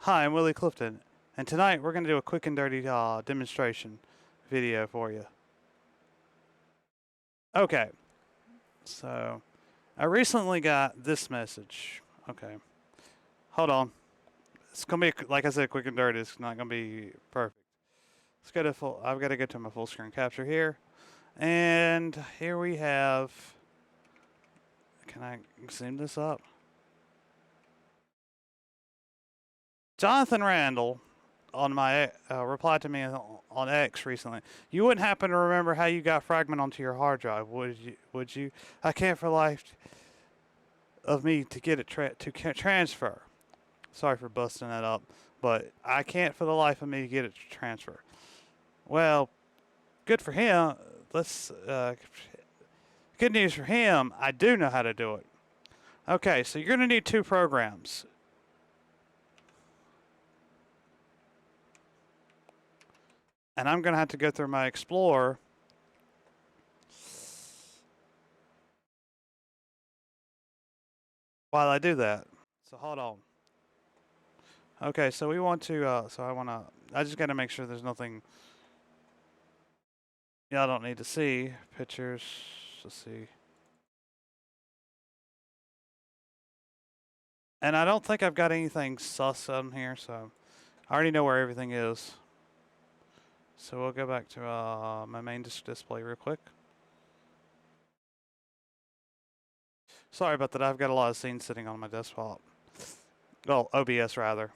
Hi, I'm Willie Clifton, and tonight we're going to do a quick and dirty demonstration video for you. Okay, so I recently got this message. Okay, hold on. It's going to be, like I said, quick and dirty. It's not going to be perfect. Let's go to full. I've got to get to my full screen capture here. And here we have. Can I zoom this up? Jonathan Randall on my replied to me on X recently. You wouldn't happen to remember how you got Fragment onto your hard drive, would you? Would you? I can't for life of me to get it transfer. Sorry for busting that up, but I can't for the life of me to get it to transfer. Well, good for him. Let's. Good news for him. I do know how to do it. Okay, so you're gonna need two programs. And I'm going to have to go through my Explorer while I do that. So hold on. Okay, so we want to, I just got to make sure there's nothing y'all don't need to see. Pictures, let's see. And I don't think I've got anything sus on here, so I already know where everything is. So we'll go back to my main display real quick. Sorry about that, I've got a lot of scenes sitting on my desktop. Well, OBS rather.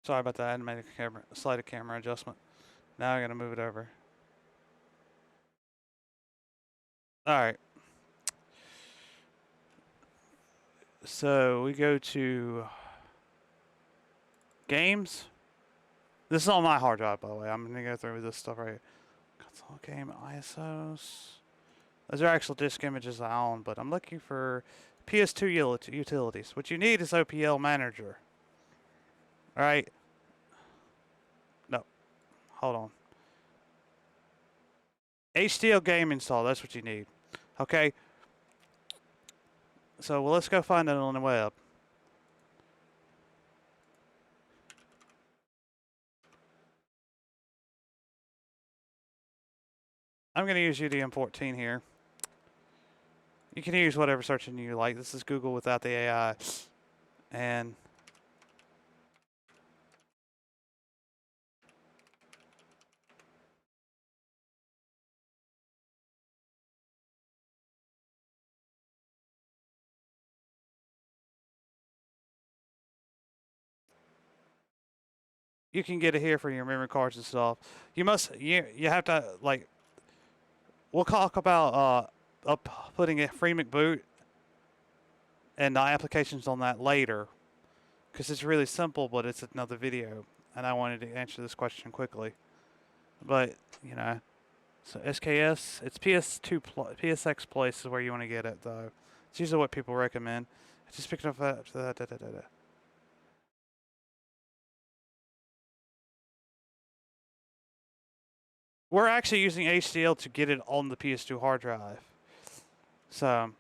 Sorry about that, I had to make a slight camera adjustment. Now I gotta move it over. Alright. So we go to games. This is on my hard drive, by the way. I'm gonna go through this stuff right here. Console game ISOs. Those are actual disk images I own, but I'm looking for PS2 utilities. What you need is OPL Manager. Alright. No. Hold on. HDL game install. That's what you need. Okay. So well, let's go find it on the web. I'm going to use UDM14 here. You can use whatever search engine you like. This is Google without the AI. And you can get it here for your memory cards and stuff. You have to, like, we'll talk about putting a Freemic boot and the applications on that later, because it's really simple, but it's another video, and I wanted to answer this question quickly. But you know, so SKS, it's PS2 PSX Place is where you want to get it though. It's usually what people recommend. I just picked up that. We're actually using HDL to get it on the PS2 hard drive. So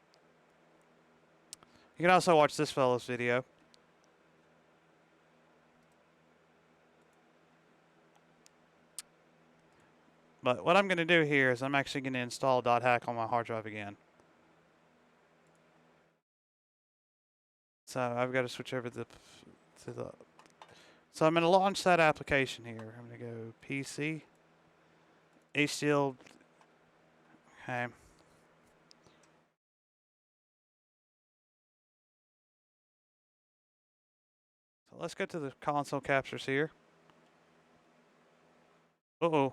you can also watch this fellow's video. But what I'm going to do here is I'm actually going to install Dot Hack on my hard drive again. So I've got to switch over to the. So I'm going to launch that application here. I'm going to go PC, HDL. Okay. So let's go to the console captures here. Uh-oh.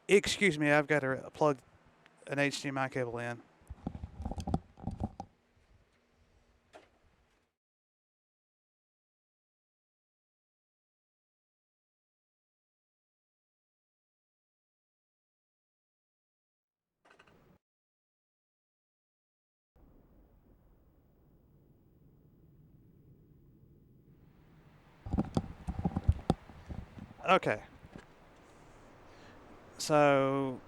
Excuse me, I've got to plug an HDMI cable in. Okay. So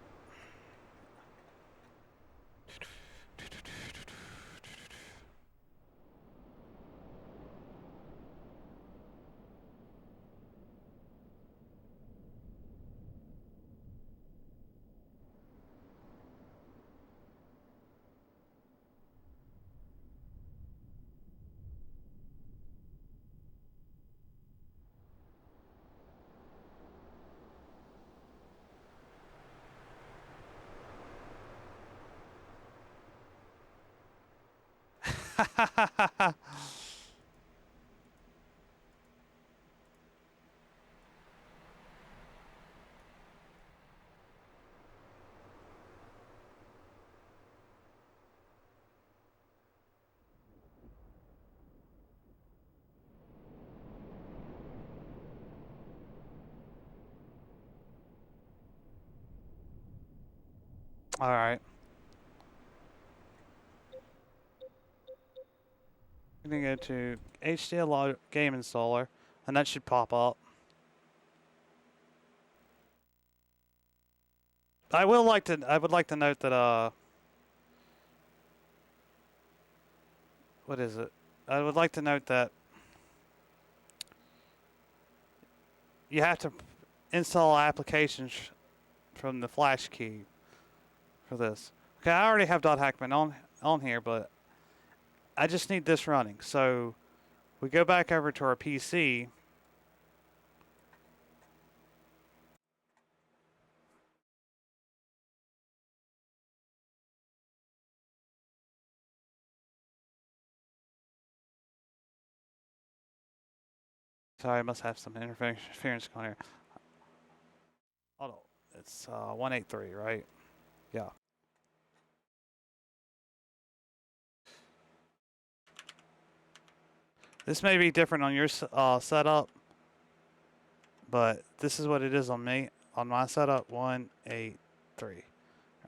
all right. I'm gonna go to HDL game installer, and that should pop up. I would like to note that what is it? I would like to note that you have to install applications from the flash key for this. Okay, I already have Dot Hackman on here, but I just need this running. So we go back over to our PC. Sorry, I must have some interference going here. Hold on. It's 183, right? Yeah. This may be different on your setup, but this is what it is on me. On my setup, 183.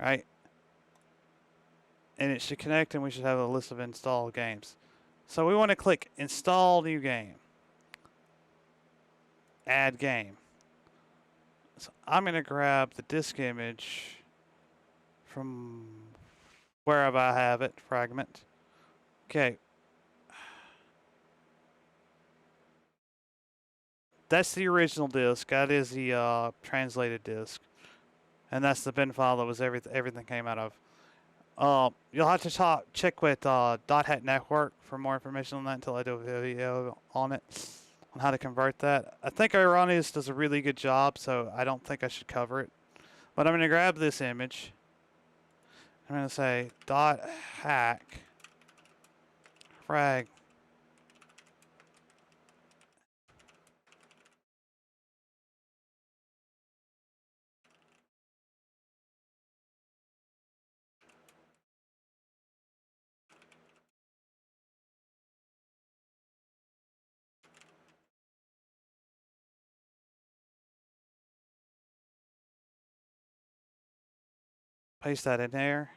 Right? And it should connect, and we should have a list of installed games. So we want to click Install New Game. Add Game. So I'm going to grab the disk image from wherever I have it, Fragment. Okay. That's the original disk. That is the translated disk. And that's the bin file that was everything came out of. You'll have to check with Dot Hack Network for more information on that until I do a video on it, on how to convert that. I think Iranius does a really good job, so I don't think I should cover it. But I'm going to grab this image. I'm going to say Dot Hack Frag. Paste that in there.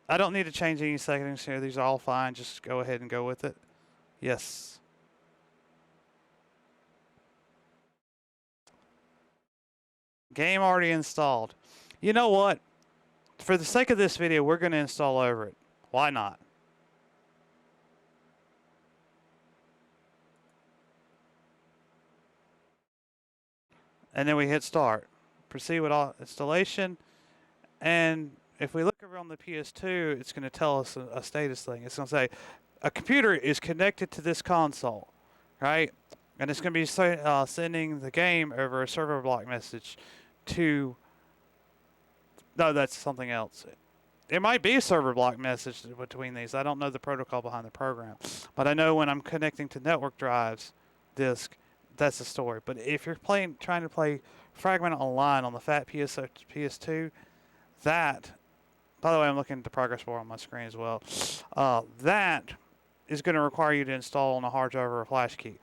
I don't need to change any settings here. These are all fine. Just go ahead and go with it. Yes. Game already installed. You know what? For the sake of this video, we're going to install over it. Why not? And then we hit start. Proceed with all installation. And if we look over on the PS2, it's going to tell us a status thing. It's going to say a computer is connected to this console, right? And it's going to be sending the game over a server block message to. No, that's something else. It might be a server block message between these. I don't know the protocol behind the program, but I know when I'm connecting to network drives, disk, that's the story. But if you're trying to play Fragment online on the fat PS2, that, by the way, I'm looking at the progress bar on my screen as well. That is going to require you to install on a hard drive or a flash key.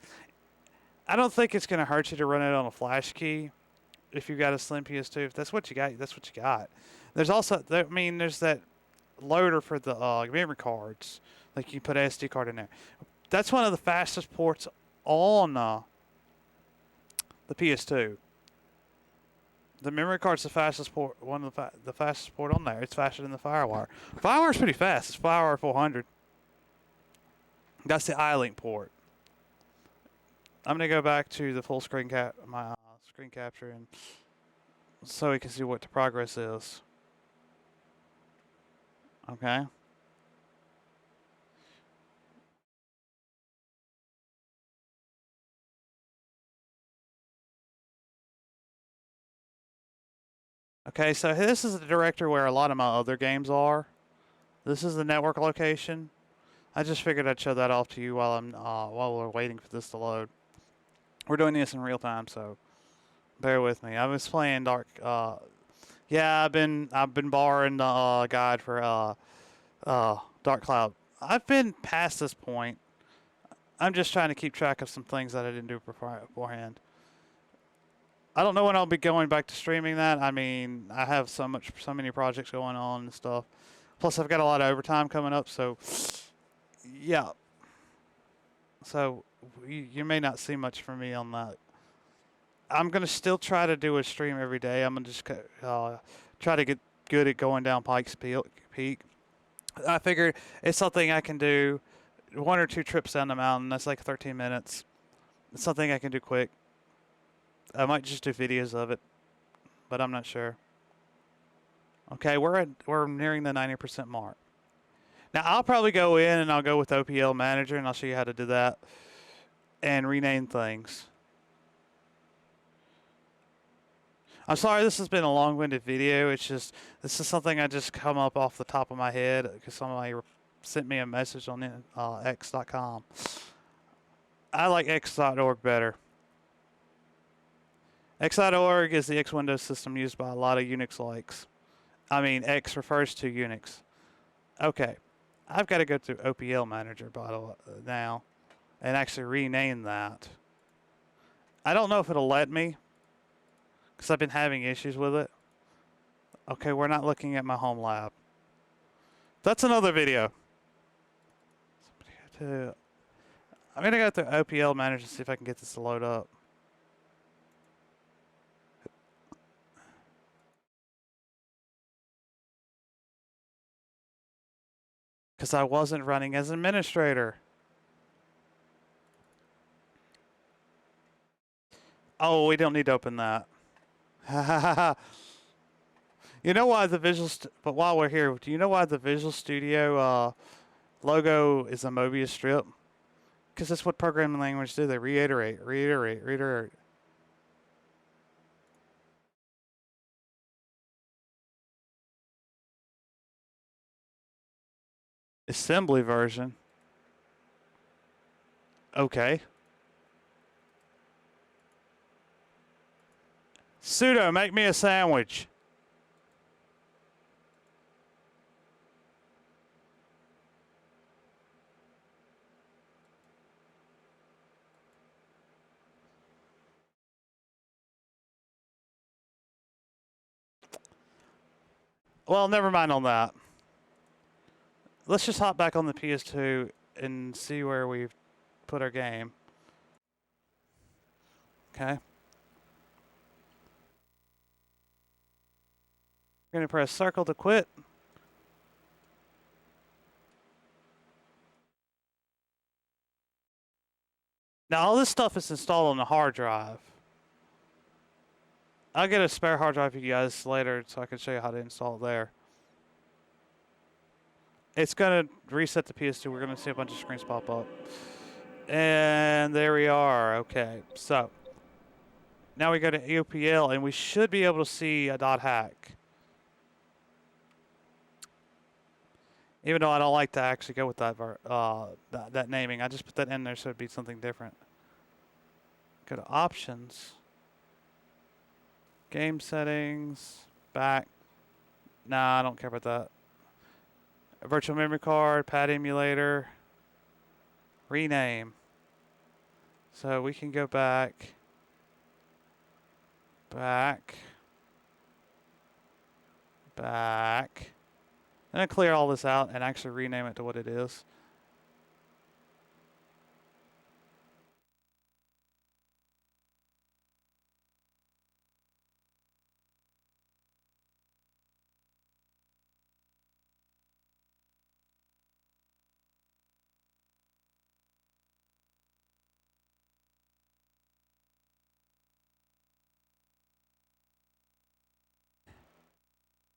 I don't think it's going to hurt you to run it on a flash key if you've got a slim PS2. If that's what you got, that's what you got. There's also, there's that loader for the memory cards. Like you can put an SD card in there. That's one of the fastest ports on the the PS2. The memory card's the fastest port, one of the fastest port on there. It's faster than the FireWire. FireWire's pretty fast. It's FireWire 400. That's the iLink port. I'm gonna go back to the full screen my screen capture, and so we can see what the progress is. Okay. Okay, so this is the directory where a lot of my other games are. This is the network location. I just figured I'd show that off to you while we're waiting for this to load. We're doing this in real time, so bear with me. I was playing Dark. Yeah, I've been borrowing the guide for Dark Cloud. I've been past this point. I'm just trying to keep track of some things that I didn't do beforehand. I don't know when I'll be going back to streaming that. I mean, I have so many projects going on and stuff. Plus, I've got a lot of overtime coming up, so yeah. So you may not see much from me on that. I'm gonna still try to do a stream every day. I'm gonna just try to get good at going down Pikes Peak. I figured it's something I can do. 1 or 2 trips down the mountain. That's like 13 minutes. It's something I can do quick. I might just do videos of it, but I'm not sure. Okay, we're nearing the 90% mark. Now I'll probably go in and I'll go with OPL Manager and I'll show you how to do that and rename things. I'm sorry this has been a long-winded video. It's just this is something I just come up off the top of my head because somebody sent me a message on x.com. I like x.org better. X.org is the X Windows system used by a lot of Unix likes. I mean, X refers to Unix. Okay, I've got to go through OPL Manager now and actually rename that. I don't know if it'll let me because I've been having issues with it. Okay, we're not looking at my home lab. That's another video. I'm going to go through OPL Manager and see if I can get this to load up. Because I wasn't running as administrator. Oh, we don't need to open that. You know why the but while we're here, do you know why the Visual Studio logo is a Mobius strip? Because that's what programming languages do. They reiterate. Assembly version. Okay. Sudo, make me a sandwich. Well, never mind on that. Let's just hop back on the PS2 and see where we've put our game. Okay. We're going to press circle to quit. Now, all this stuff is installed on the hard drive. I'll get a spare hard drive for you guys later so I can show you how to install it there. It's going to reset the PS2. We're going to see a bunch of screens pop up. And there we are. Okay, so now we go to OPL and we should be able to see a Dot Hack. Even though I don't like to actually go with that naming. I just put that in there so it'd be something different. Go to options. Game settings. Back. Nah, I don't care about that. A virtual memory card. Pad emulator. Rename. So we can go back. Back. I'm going to clear all this out and actually rename it to what it is.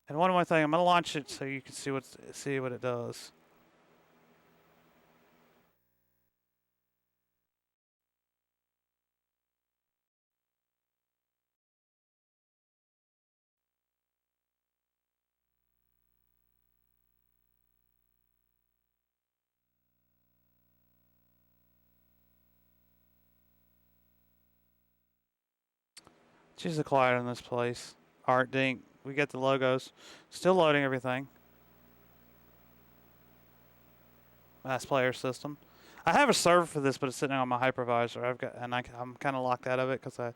And one more thing, I'm gonna launch it so you can see what it does. She's quiet in this place. Art Dink. We get the logos. Still loading everything. Mass player system. I have a server for this, but it's sitting on my hypervisor. I'm kind of locked out of it because I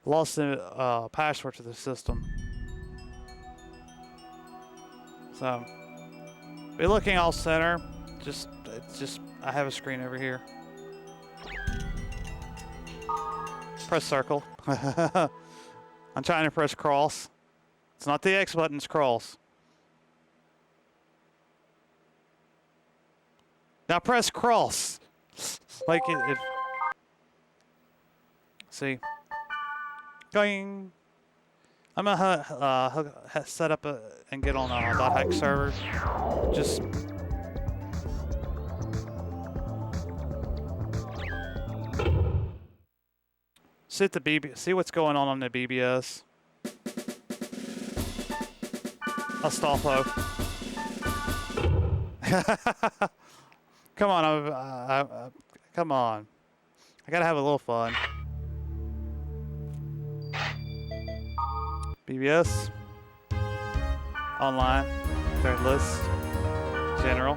lost the password to the system. So, be looking all center. I have a screen over here. Press circle. I'm trying to press cross. It's not the X button, it's cross. Now press cross. Like it see. Going. I'm gonna set up and get on a Dot Hack server. Just. See what's going on the BBS. Astolfo. Come on, come on. I gotta have a little fun. BBS. Online. Third list. General.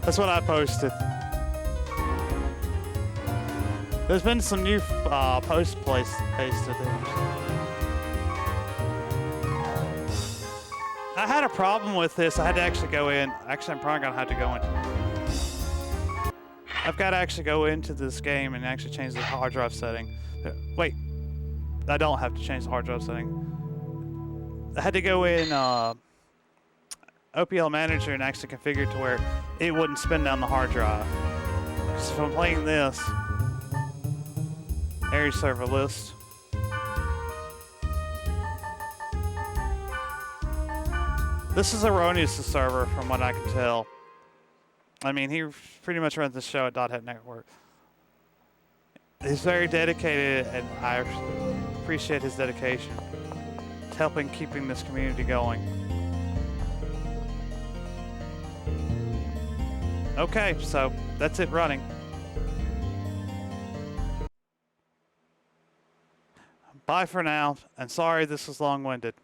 That's what I posted. There's been some new post pasted. I had a problem with this. I had to actually go in. Actually, I'm probably gonna have to go in. I've got to actually go into this game and actually change the hard drive setting. Wait, I don't have to change the hard drive setting. I had to go in OPL Manager and actually configure it to where it wouldn't spin down the hard drive. Because if I'm playing this, area server list. This is Erroneous' server from what I can tell. I mean, he pretty much runs the show at Dot Hack Network. He's very dedicated, and I appreciate his dedication to helping keeping this community going. Okay, so that's it running. Bye for now, and sorry this was long-winded.